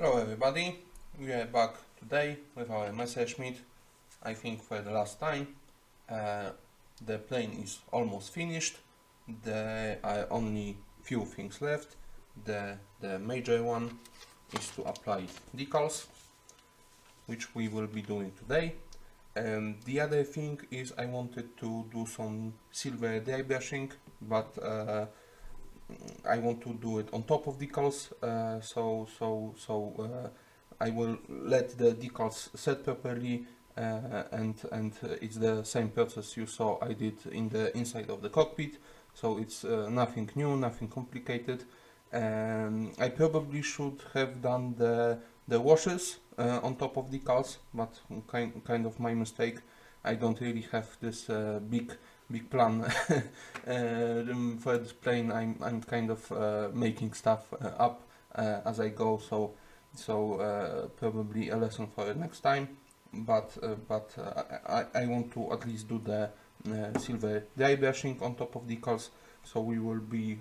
Hello everybody, we are back today with our Messerschmitt. I think for the last time. The plane is almost finished. There are only few things left. The major one is to apply decals, which we will be doing today. The other thing is I wanted to do some silver dry brushing, but I want to do it on top of decals, I will let the decals set properly, and it's the same process you saw I did in the inside of the cockpit. So it's nothing new, nothing complicated. I probably should have done the washes on top of decals, but kind of my mistake. I don't really have this big plan for this plane. I'm kind of making stuff up as I go, so probably a lesson for next time. But I want to at least do the silver dry brushing on top of decals, so we will be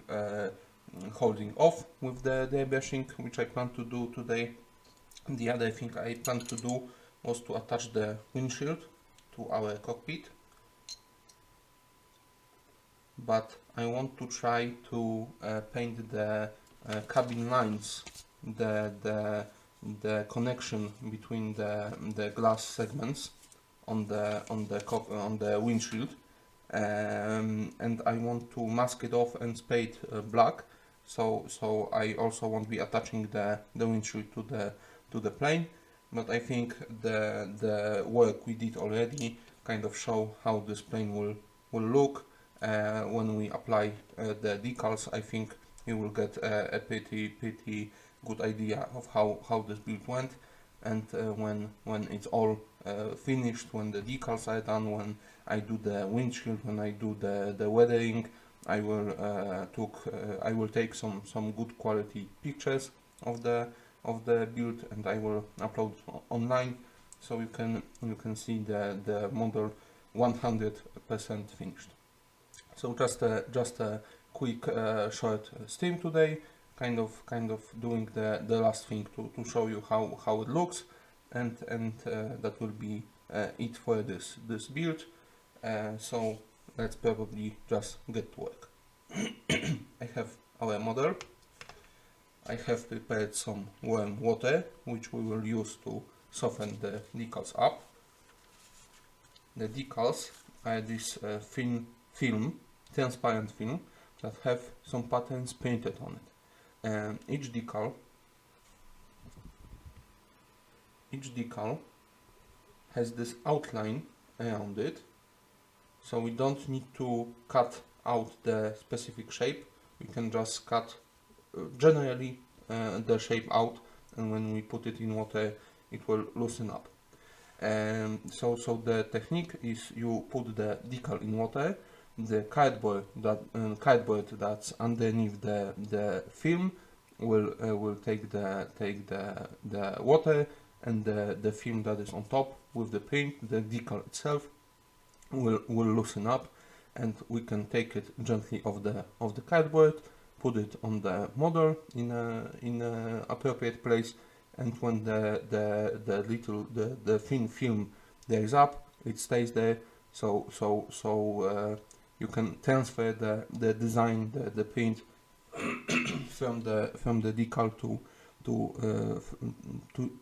holding off with the dry brushing, which I plan to do today. The other thing I planned to do was to attach the windshield to our cockpit, but I want to try to paint the cabin lines, the connection between the glass segments on the windshield, and I want to mask it off and spray it black. So I also won't be attaching the windshield to the plane, but I think the work we did already kind of show how this plane will look when we apply the decals. I think you will get a pretty good idea of how this build went, and when it's all finished, when the decals are done, when I do the windshield, when I do the weathering, I will take some good quality pictures of the build, and I will upload online, so you can see the model 100% finished. So just a quick short stream today, kind of doing the last thing to show you how it looks, and that will be it for this build. So let's probably just get to work. I have our model. I have prepared some warm water, which we will use to soften the decals up. The decals are this thin film, transparent film, that have some patterns painted on it. And each decal has this outline around it, so we don't need to cut out the specific shape. We can just cut generally the shape out, and when we put it in water it will loosen up. So the technique is you put the decal in water, the cardboard that's underneath the film will take the water, and the film that is on top with the paint, the decal itself, will loosen up, and we can take it gently off the cardboard, put it on the model in a appropriate place, and when the thin film dries up, it stays there. So you can transfer the design, the paint from the decal to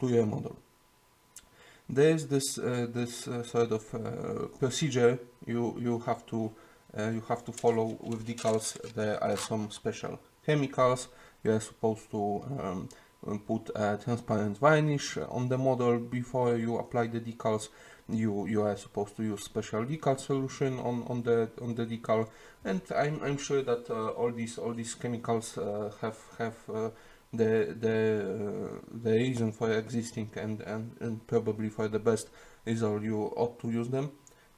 your model. There is this sort of procedure you have to follow with decals. There are some special chemicals. You are supposed to put a transparent varnish on the model before you apply the decals. You are supposed to use special decal solution on the decal, and I'm sure that all these chemicals have the reason for existing, and probably for the best result you ought to use them.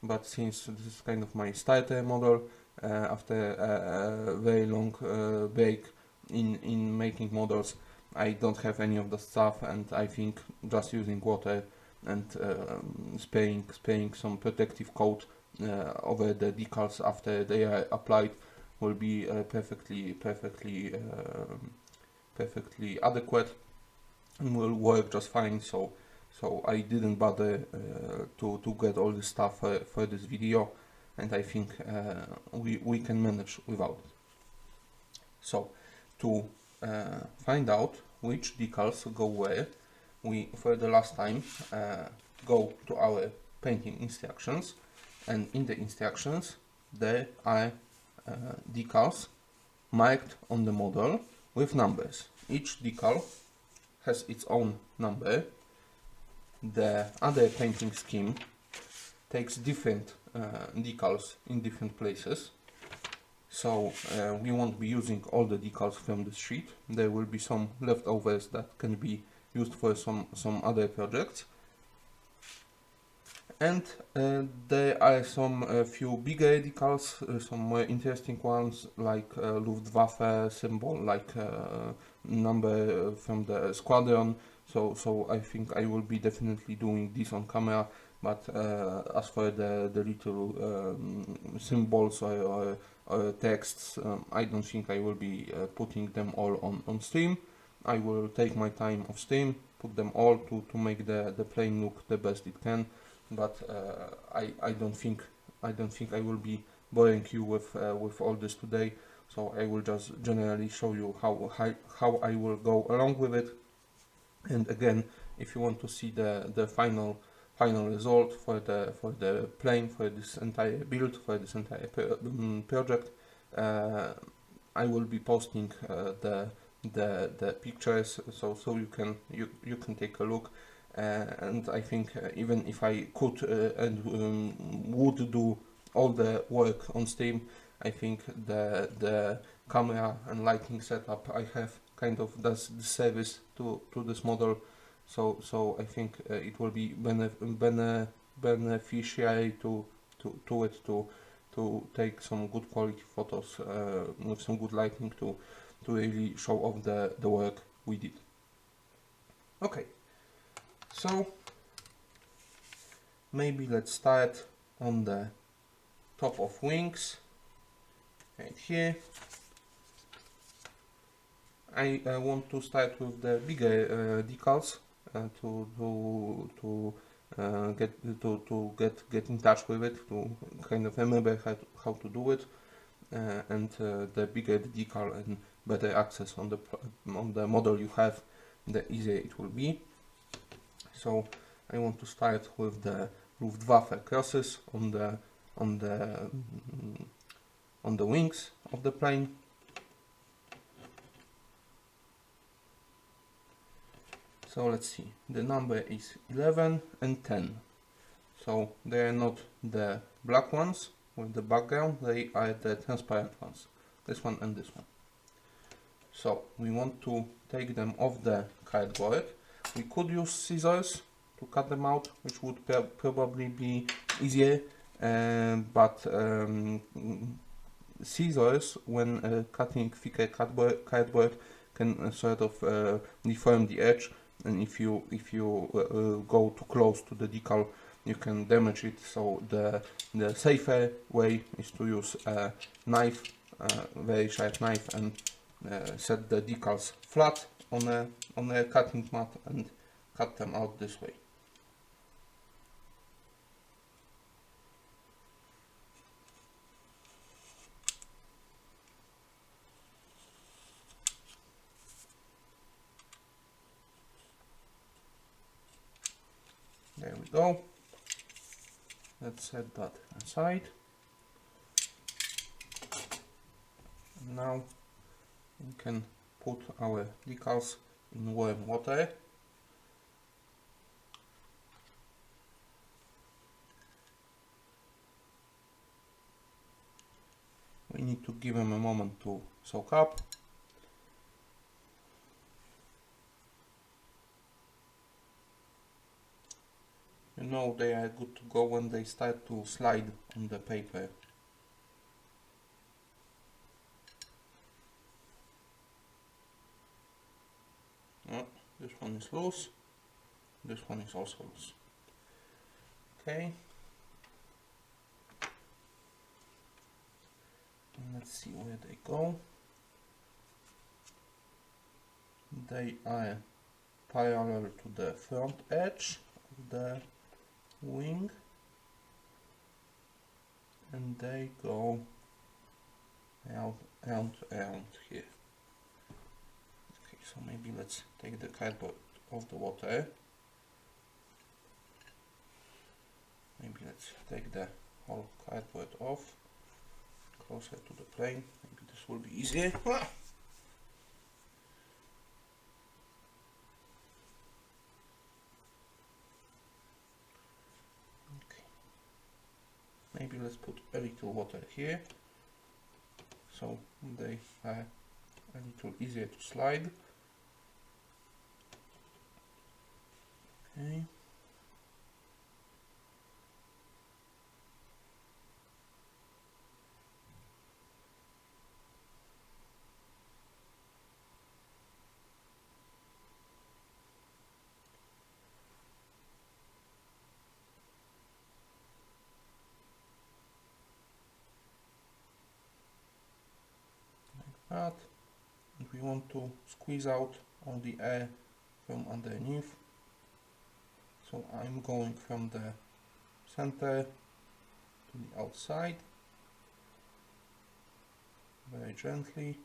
But since this is kind of my starter model, after a very long break in making models, I don't have any of the stuff, and I think just using water and spraying some protective coat over the decals after they are applied will be perfectly adequate. and will work just fine. So I didn't bother to get all this stuff for this video, and I think we can manage without it. So to find out which decals go where, we for the last time go to our painting instructions, and in the instructions there are decals marked on the model with numbers. Each decal has its own number. The other painting scheme takes different decals in different places, so we won't be using all the decals from the sheet. There will be some leftovers that can be used for some other projects, and there are some few bigger decals, some more interesting ones like Luftwaffe symbol, like number from the squadron. So I think I will be definitely doing this on camera, but as for the little symbols or texts, I don't think I will be putting them all on stream. I will take my time off stream, put them all to make the plane look the best it can, but I don't think I will be boring you with all this today. So I will just generally show you how I will go along with it. And again, if you want to see the final result for the plane, for this entire build, for this entire project, I will be posting the pictures, so you can take a look. And I think even if I could and would do all the work on Steam, I think the camera and lighting setup I have kind of does the service to this model. So I think it will be beneficiary to it to take some good quality photos with some good lighting to really show off the work we did. Okay, so maybe let's start on the top of wings, right here. I want to start with the bigger decals to get in touch with it, to kind of remember how to do it, and the bigger the decal and better access on the model you have, the easier it will be. So I want to start with the Luftwaffe crosses on the wings of the plane. So let's see, the number is 11 and 10. So they are not the black ones with the background, they are the transparent ones, this one and this one. So we want to take them off the cardboard. We could use scissors to cut them out, which would probably be easier, but scissors, when cutting thicker cardboard, can sort of deform the edge, and if you go too close to the decal, you can damage it. So the safer way is to use a knife, very sharp knife, and set the decals flat on a cutting mat and cut them out this way. There we go. Let's set that aside. And now we can put our decals in warm water. We need to give them a moment to soak up. You know they are good to go when they start to slide on the paper. Oh, this one is loose. This one is also loose. Okay. And let's see where they go. They are parallel to the front edge of the wing, and they go around here. Okay, so maybe let's take the cardboard off the water. Maybe let's take the whole cardboard off, closer to the plane. Maybe this will be easier. Maybe let's put a little water here, so they are a little easier to slide. Okay. That, and we want to squeeze out all the air from underneath, so I'm going from the center to the outside very gently.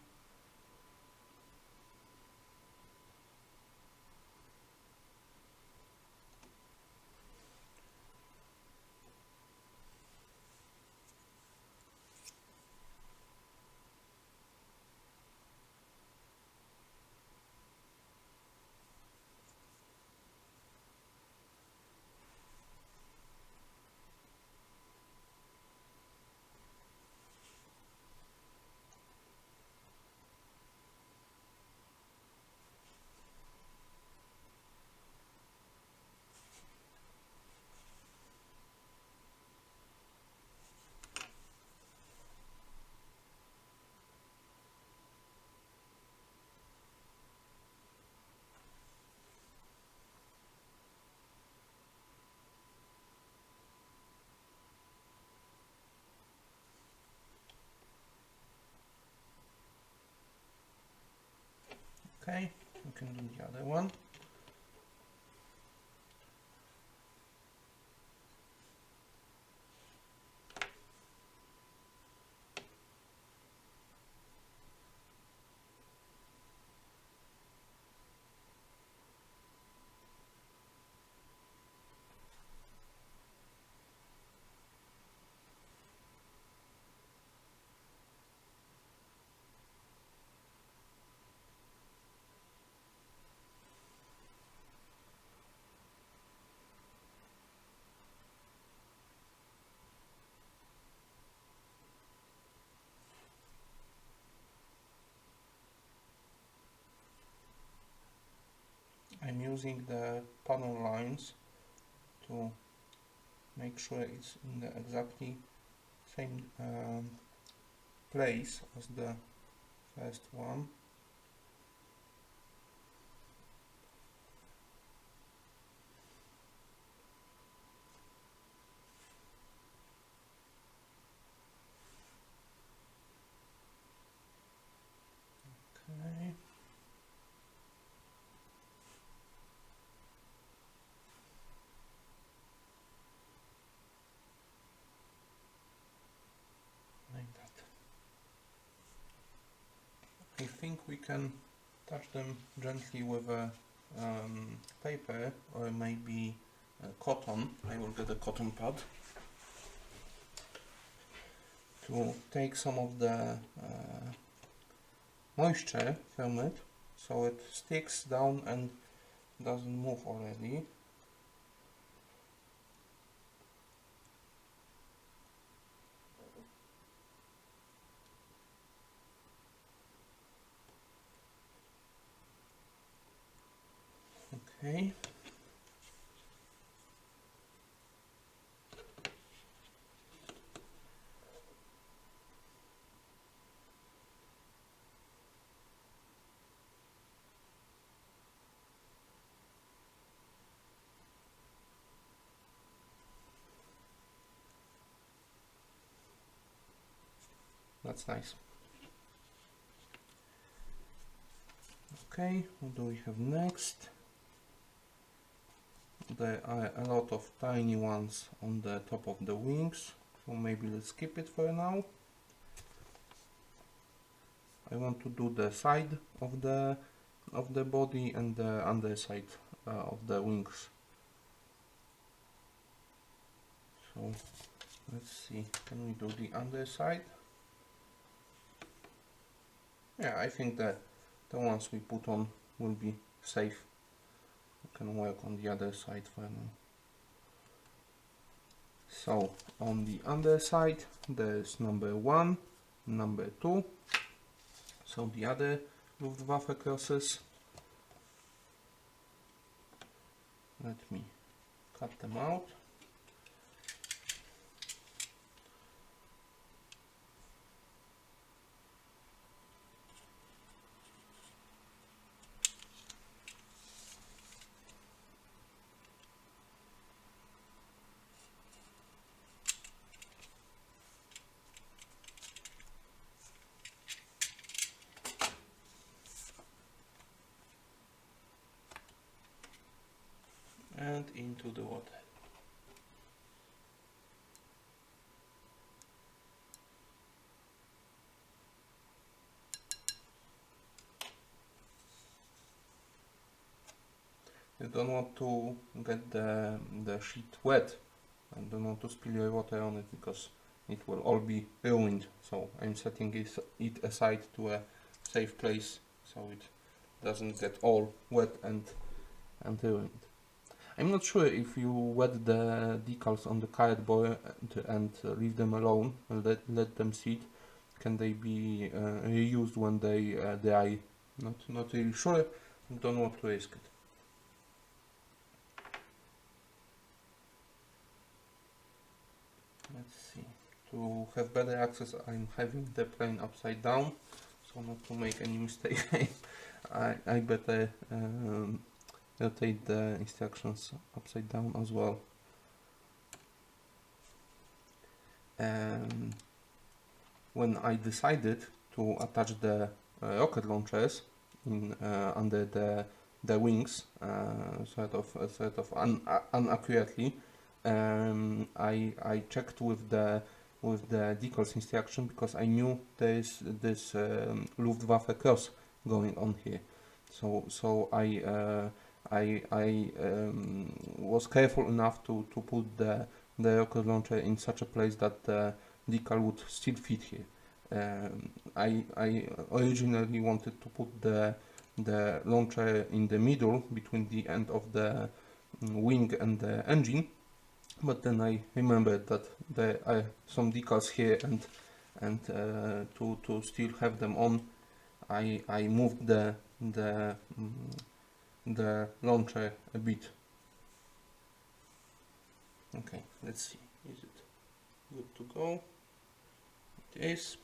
Okay, we can do the other one. I'm using the panel lines to make sure it's in the exactly same place as the first one. Okay. Like that. I think we can touch them gently with a paper or maybe cotton. I will get a cotton pad to take some of the moisture from it, so it sticks down and doesn't move already. Okay. That's nice. Okay, what do we have next? there are a lot of tiny ones on the top of the wings, so maybe let's skip it for now. I want to do the side of the body and the underside of the wings. So let's see, can we do the underside? Yeah, I think that the ones we put on will be safe. We can work on the other side for now. So on the underside there's number 1, number 2. So the other Luftwaffe crosses. Let me cut them out. And into the water. You don't want to get the sheet wet. I don't want to spill your water on it because it will all be ruined. So I'm setting it aside to a safe place so it doesn't get all wet and ruined. I'm not sure if you wet the decals on the cardboard and leave them alone and let them sit. Can they be reused when they dry? Not really sure. Don't want to risk it. Let's see. To have better access, I'm having the plane upside down, so not to make any mistake. I better rotate the instructions upside down as well. When I decided to attach the rocket launchers in under the wings, sort of unaccurately, I checked with the decals instruction because I knew there is this Luftwaffe cross going on here. So I was careful enough to put the rocket launcher in such a place that the decal would still fit here. I originally wanted to put the launcher in the middle between the end of the wing and the engine, but then I remembered that there are some decals here, and to still have them on, I moved the launcher a bit. Okay, let's see. Is it good to go? It is.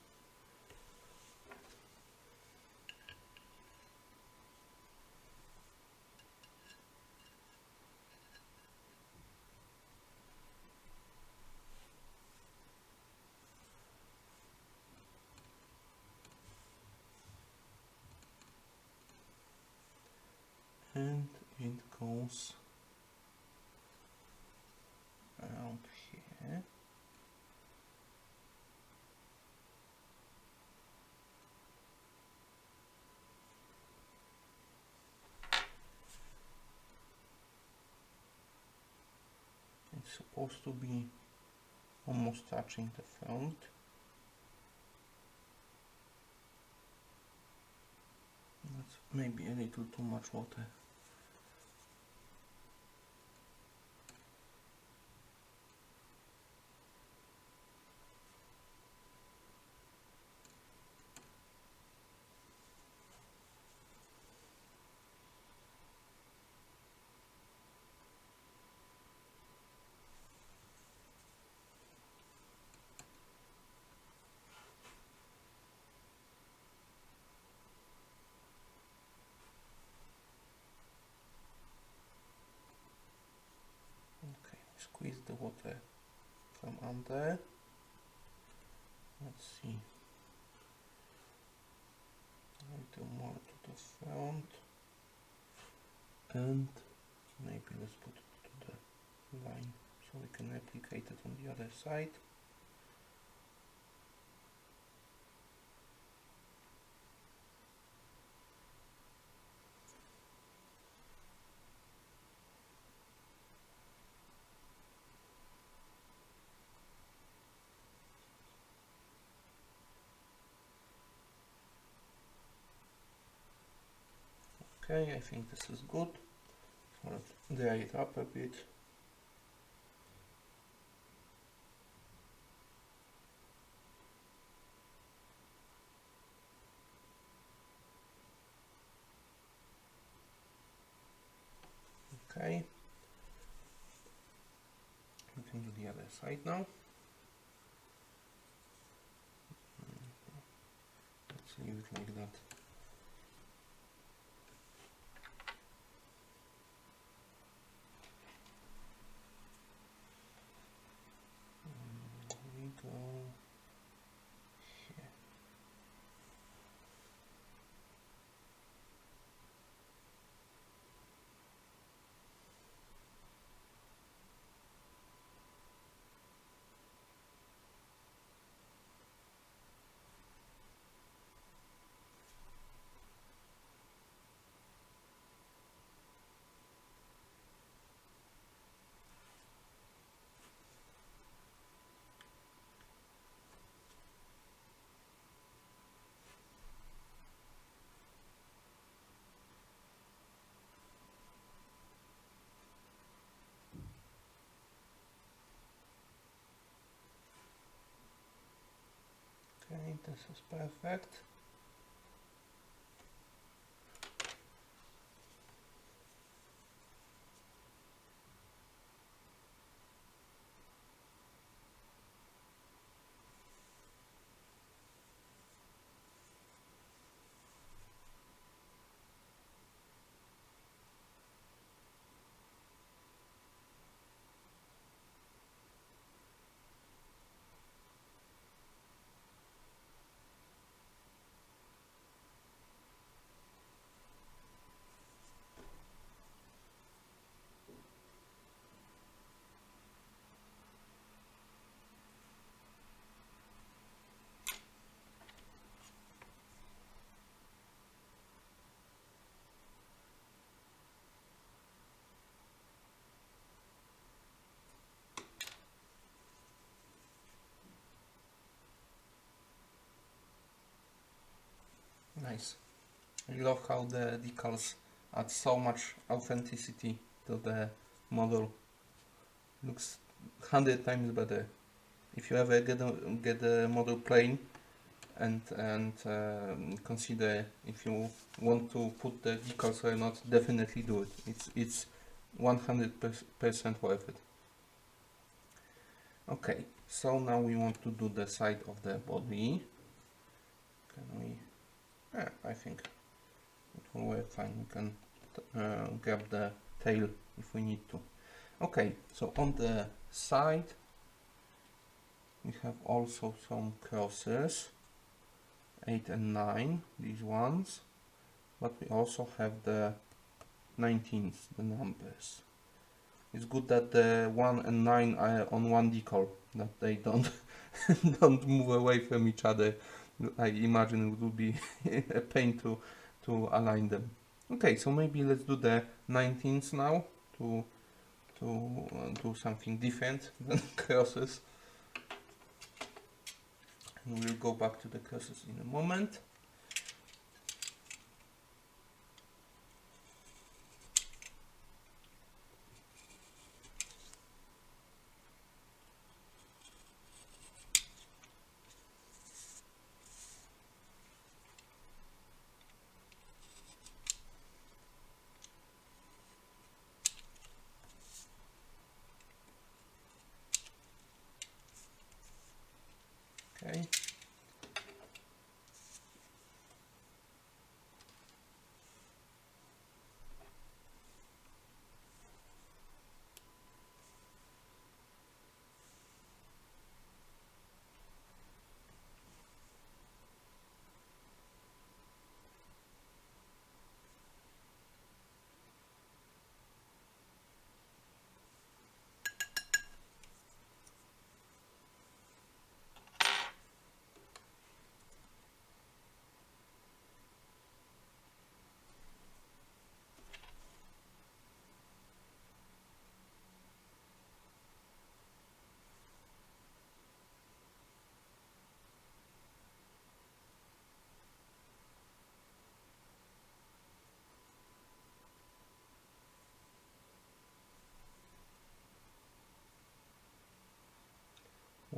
And it goes around here. It's supposed to be almost touching the front. That's maybe a little too much water. Squeeze the water from under. Let's see. A little more to the front. And maybe let's put it to line so we can replicate it on the other side. Okay, I think this is good. So let's dry it up a bit. Okay, we can do the other side now. Let's leave it like that. We go here. Okay, this is perfect. Nice. I love how the decals add so much authenticity to the model. Looks 100 times better. If you ever get a model plain and consider if you want to put the decals or not, definitely do it. It's 100% worth it. Okay, so now we want to do the side of the body. Can we? I think it will work fine. We can grab the tail if we need to. Okay, so on the side we have also some crosses, 8 and 9, these ones, but we also have the 19s, the numbers. It's good that the 1 and 9 are on one decal, that they don't don't move away from each other. I imagine it would be a pain to align them. Okay, so maybe let's do the 19s now to do something different than crosses. And we'll go back to the crosses in a moment. Okay.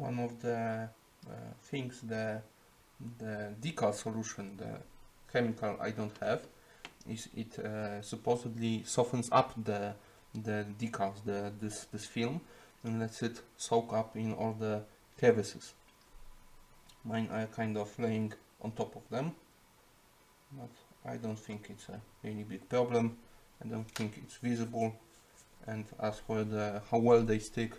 one of the things, the decal solution, the chemical I don't have, is it supposedly softens up the decals, this film, and lets it soak up in all the crevices. Mine are kind of laying on top of them, but I don't think it's a really big problem. I don't think it's visible, and as for how well they stick,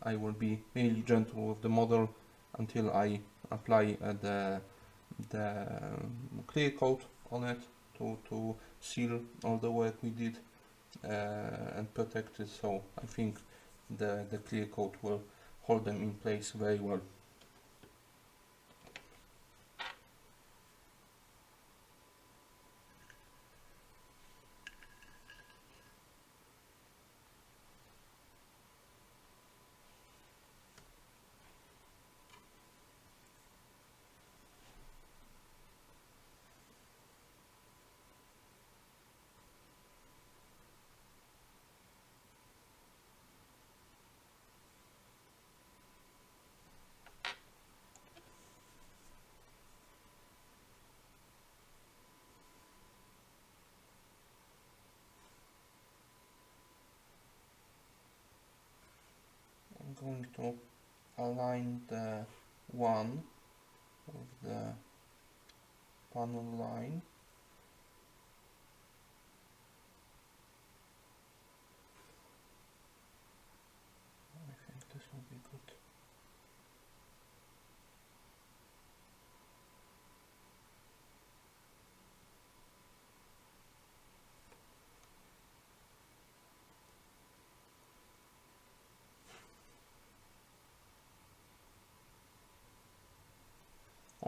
I will be really gentle with the model until I apply the clear coat on it to seal all the work we did and protect it. So I think the clear coat will hold them in place very well. I'm going to align the one with the panel line. I think this will be good.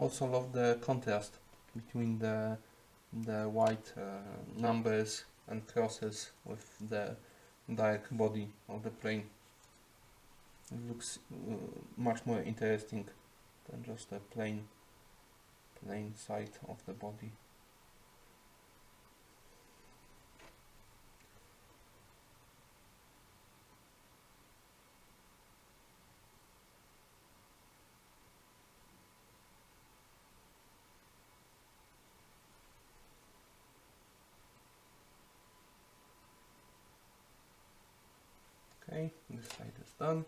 Also love the contrast between the white numbers and crosses with the dark body of the plane. It looks much more interesting than just a plain side of the body. Okay, this side is done.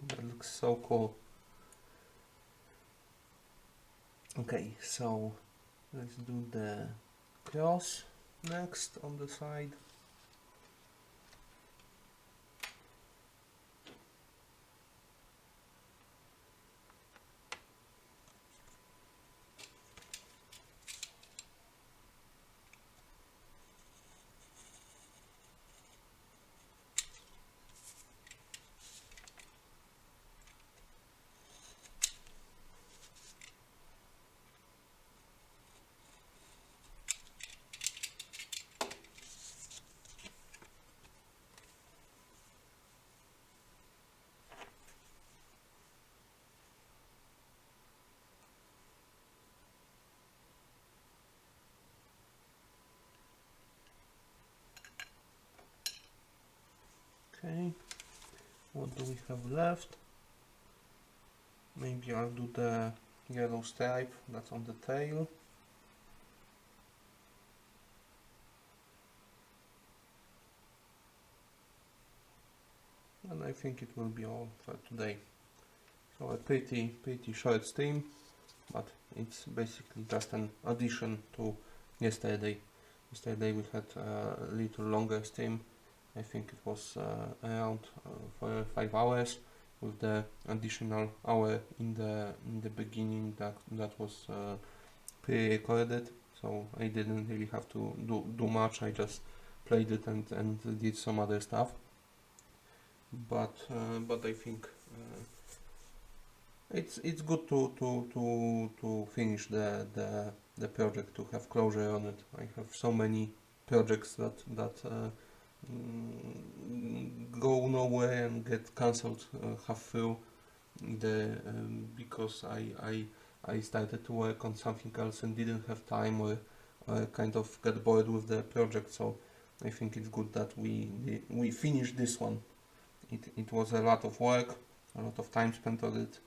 That looks so cool. Okay, so let's do the cross next on the side. Okay, what do we have left? Maybe I'll do the yellow stripe that's on the tail. And I think it will be all for today. So a pretty short stream, but it's basically just an addition to yesterday. Yesterday we had a little longer stream. I think it was around for 5 hours, with the additional hour in the beginning that was pre-recorded. So I didn't really have to do much. I just played it and did some other stuff. But I think it's good to finish the project, to have closure on it. I have so many projects that go nowhere and get cancelled half through, because I started to work on something else and didn't have time, or kind of got bored with the project. So I think it's good that we finished this one. It was a lot of work, a lot of time spent on it.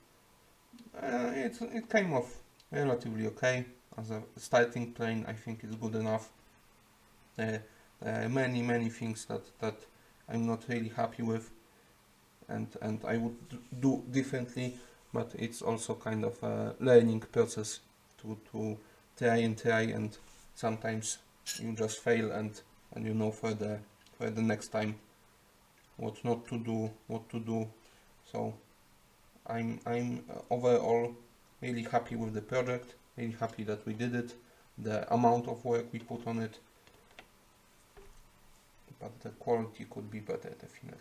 It came off relatively okay. As a starting plane, I think it's good enough. Many things that I'm not really happy with, and I would do differently, but it's also kind of a learning process to try, and sometimes you just fail, and you know for the next time what not to do, what to do. So I'm overall really happy with the project, really happy that we did it, the amount of work we put on it, but the quality could be better, definitely.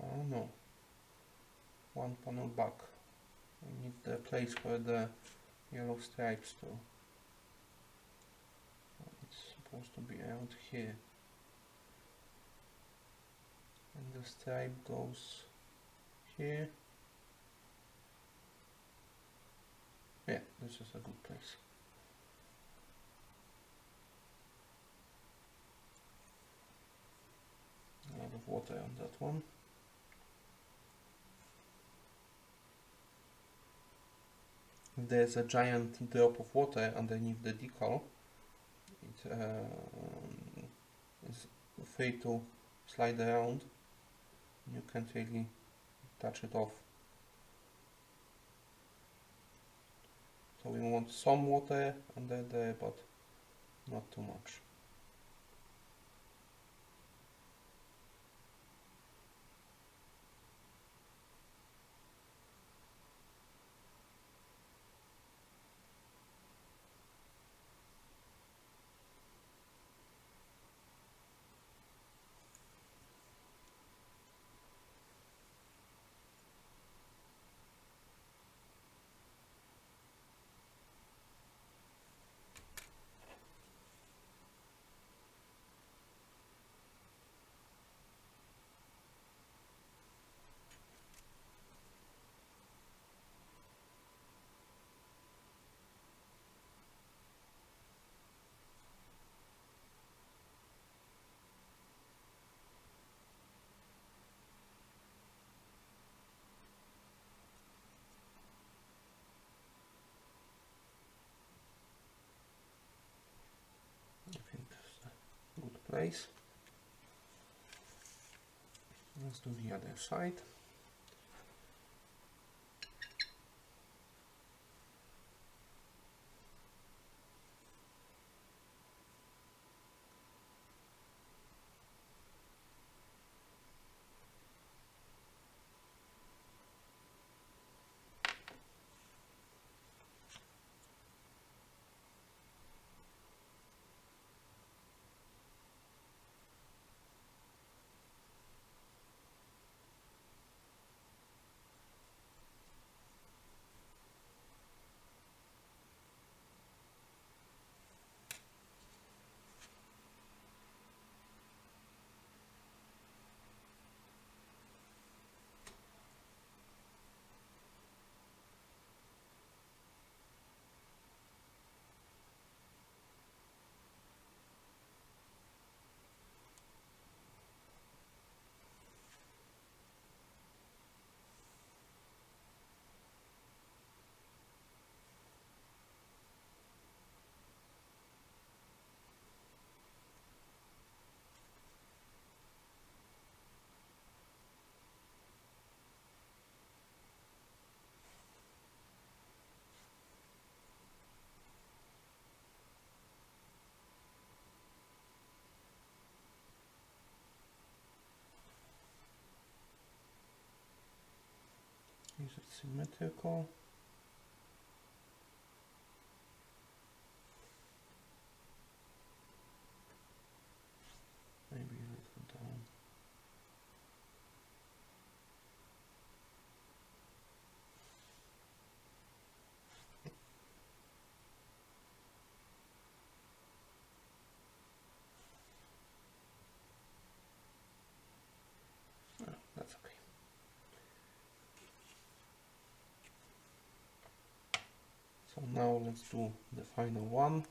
Oh no, one panel back. I need the place for the yellow stripes too. It's supposed to be around here, and the stripe goes here. Yeah, this is a good place. A lot of water on that one. There's a giant drop of water underneath the decal. It is free to slide around. You can't really touch it off. So we want some water under there, but not too much. I think that's a good place. Let's do the other side. it symmetrical. Maybe a little down. Oh, that's okay. So now let's do the final one.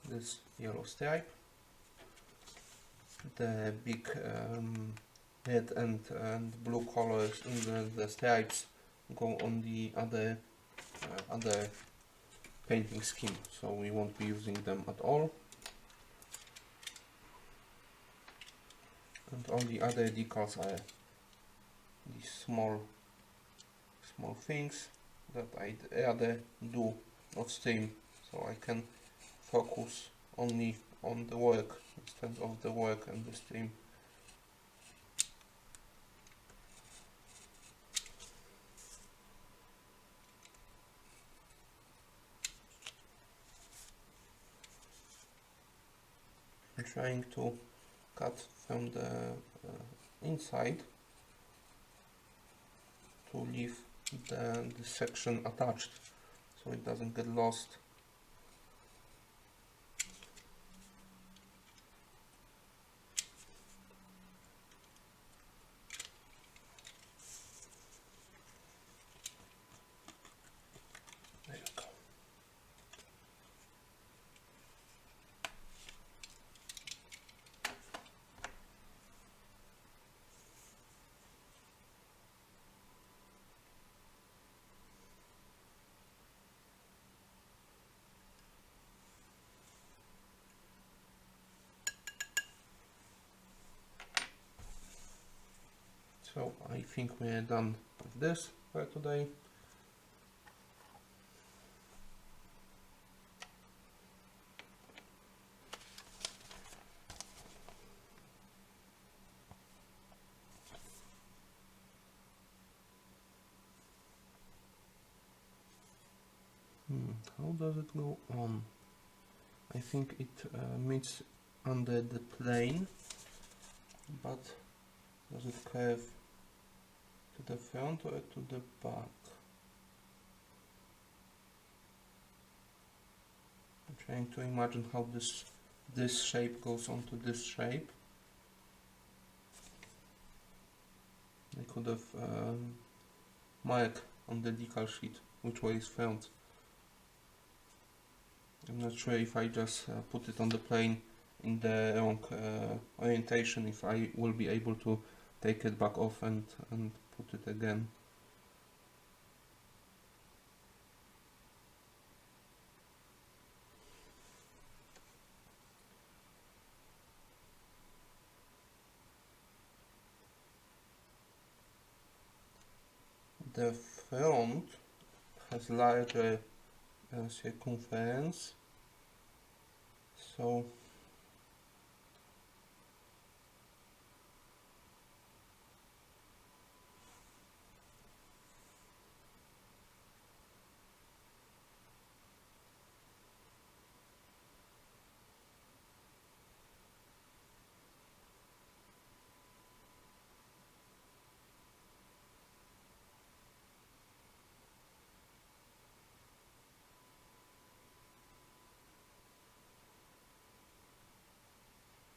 This yellow stripe. The big red and blue colors in the stripes go on the other painting scheme, so we won't be using them at all. And all the other decals are these small things that I'd rather do off stream, so I can focus only on the work instead of the work and the stream. I'm trying to cut from the inside to leave the section attached so it doesn't get lost. There you go. So I think we're done with this for today. How does it go on? I think it meets under the plane, but does it curve to the front or to the back? I'm trying to imagine how this shape goes onto this shape. I could have marked on the decal sheet which way is front. I'm not sure if I just put it on the plane in the wrong orientation, if I will be able to take it back off and put it again. The front has larger circumference, so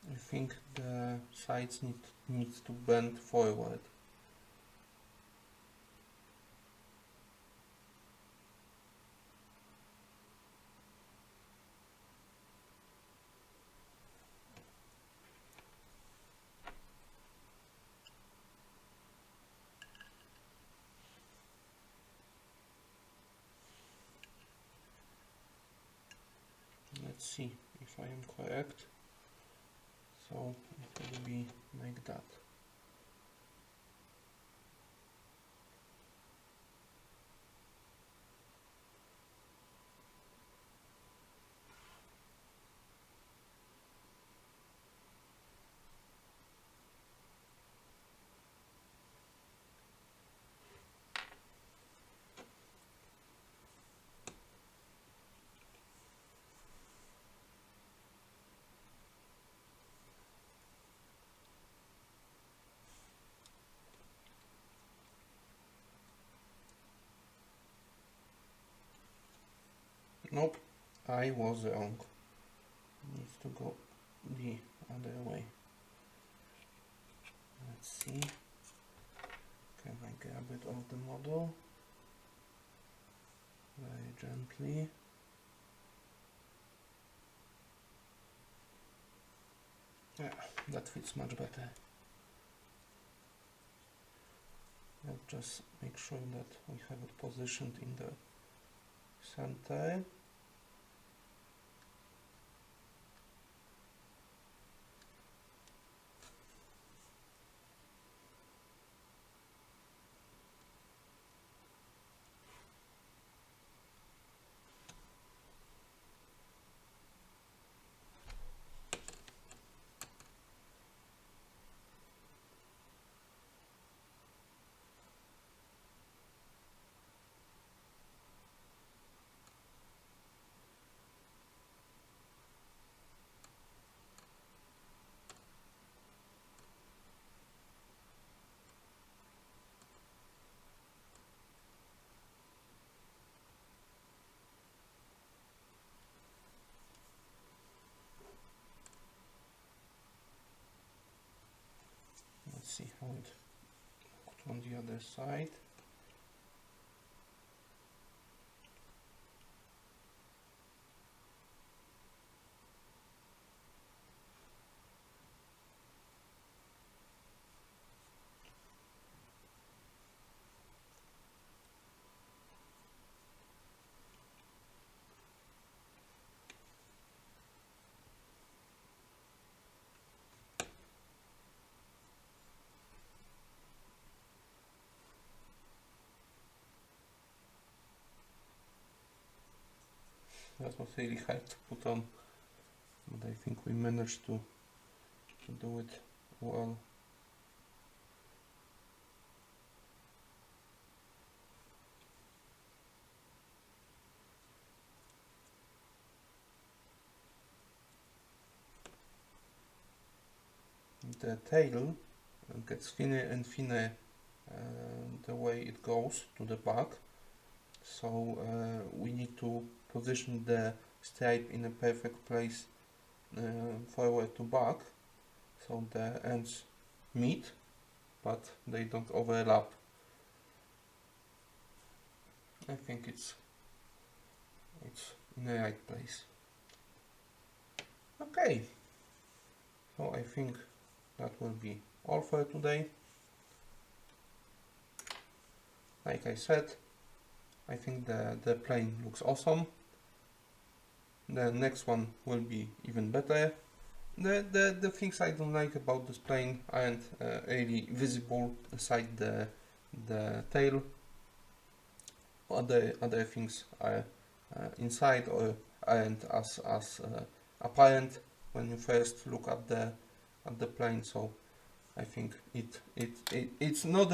I think the sides needs to bend forward. Let's see if I am correct. So it will be like that. Nope, I was wrong. Needs to go the other way. Let's see. Can I grab it off the model? Very gently. Yeah, that fits much better. Let's just make sure that we have it positioned in the center. Let's see how it looked on the other side. That was really hard to put on, but I think we managed to do it well. The tail gets thinner and thinner the way it goes to the back, so we need to position the stripe in a perfect place forward to back, so the ends meet but they don't overlap. I think it's in the right place. Okay, so I think that will be all for today. Like I said, I think the plane looks awesome. The next one will be even better. The things I don't like about this plane aren't really visible aside the tail. Other things are inside or aren't as apparent when you first look at the plane. So I think it's not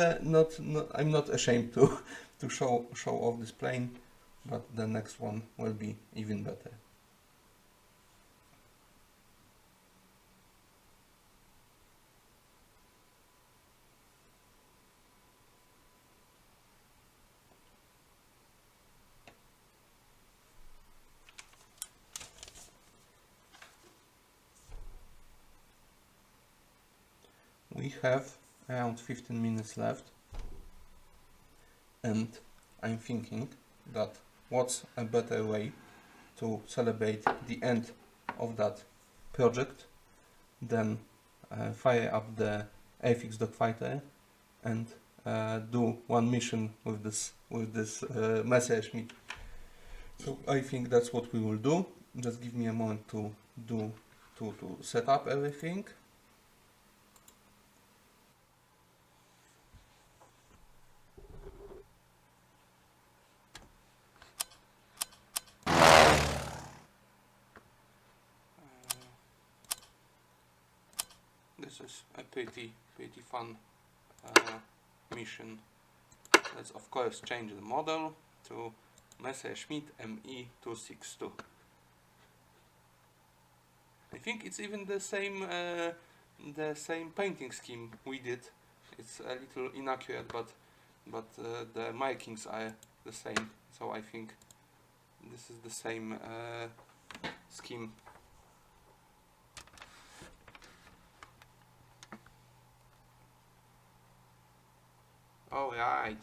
I'm not ashamed to show off this plane, but the next one will be even better. We have around 15 minutes left, and I'm thinking that what's a better way to celebrate the end of that project than fire up the Airfix Dogfighter and do one mission with this Messerschmitt. So I think that's what we will do. Just give me a moment to set up everything. This is a pretty fun mission. Let's of course change the model to Messerschmitt Me 262. I think it's even the same painting scheme we did. It's a little inaccurate, but the markings are the same. So I think This is the same scheme. All right.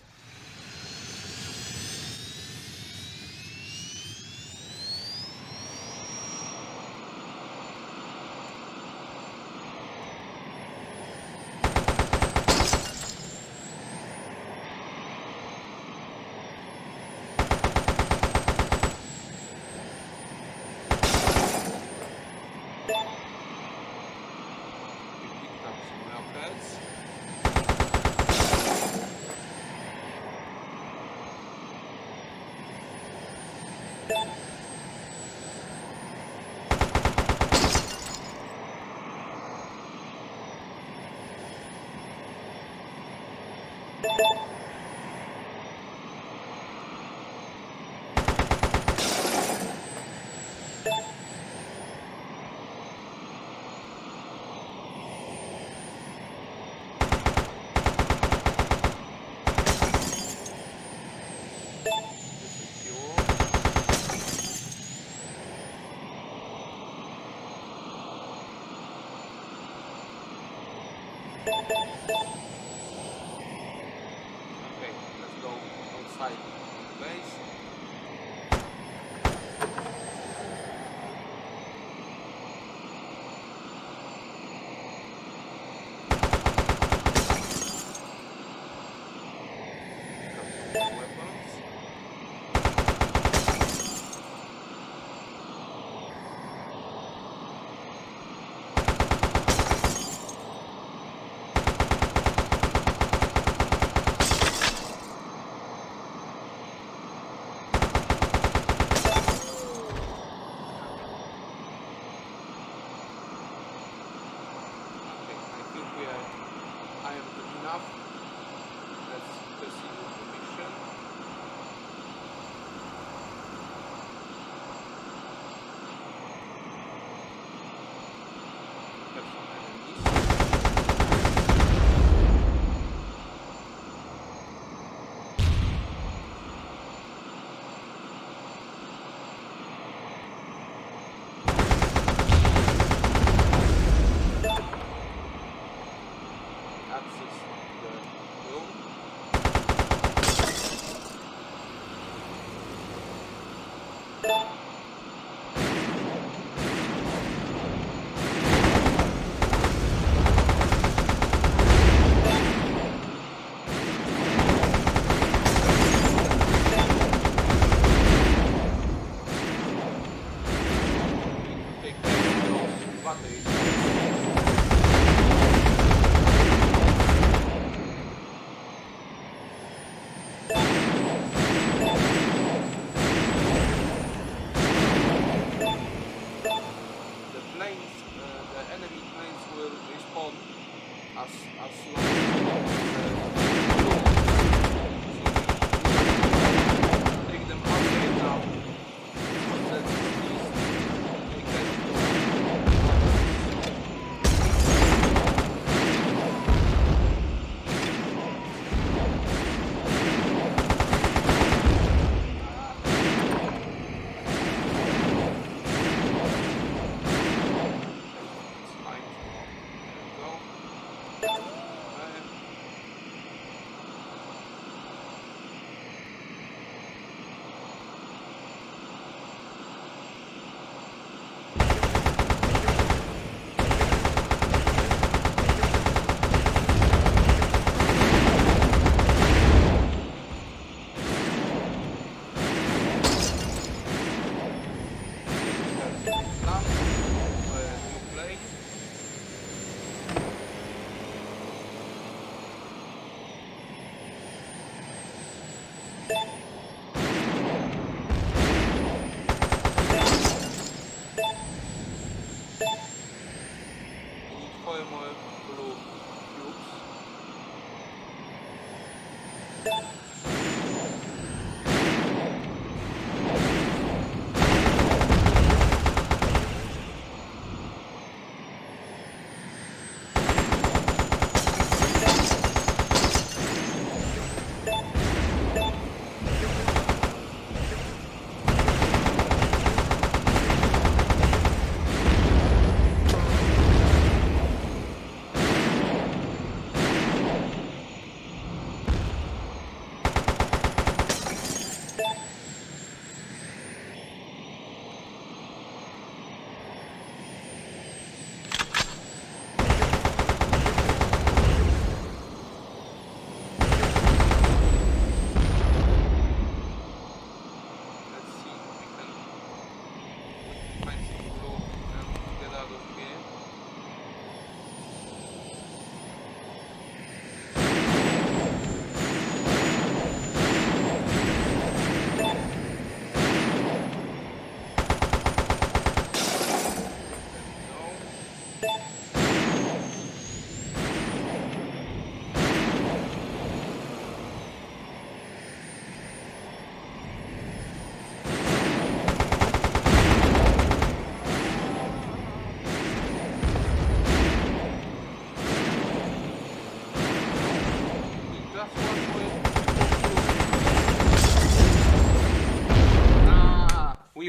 Okay, let's go outside the base. Pick up some weapons.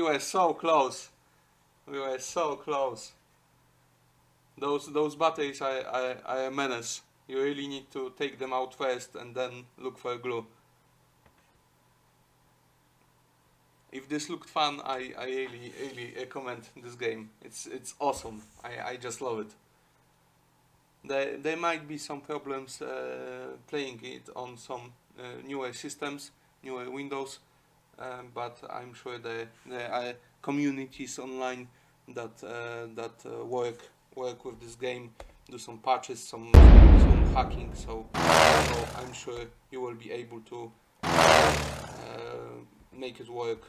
were so close. We were so close. Those batteries are a menace. You really need to take them out first and then look for glue. If this looked fun, I really recommend this game. It's awesome. I just love it. There might be some problems playing it on some newer systems, newer Windows, but I'm sure there are communities online that work with this game, do some patches, some hacking. So I'm sure you will be able to make it work.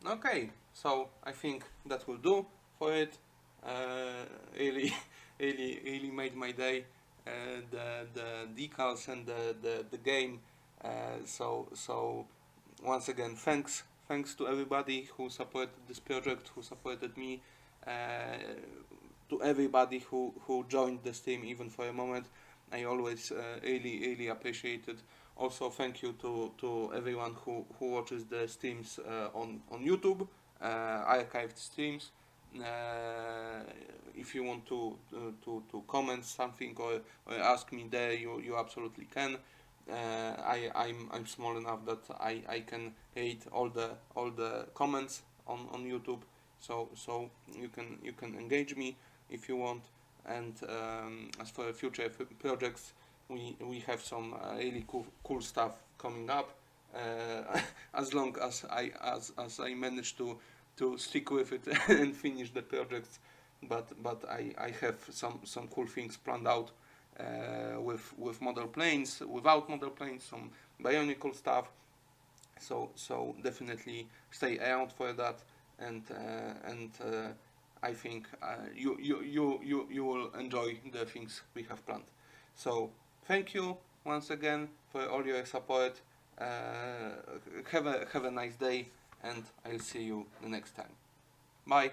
Okay, so I think that will do for it. Really, really made my day. The decals and the game. So once again, thanks to everybody who supported this project, who supported me, to everybody who joined the stream even for a moment. I always really appreciate it. Also, thank you to everyone who watches the streams on YouTube, archived streams. If you want to comment something or ask me there, you absolutely can. I'm small enough that I can read all the comments on YouTube, so you can engage me if you want. And as for future projects, we have some really cool stuff coming up. As long as I manage to stick with it and finish the projects, but I have some cool things planned out with model planes, without model planes, some bionicle stuff. So definitely stay around for that, and I think you will enjoy the things we have planned. So thank you once again for all your support. Have a nice day, and I'll see you the next time. Bye.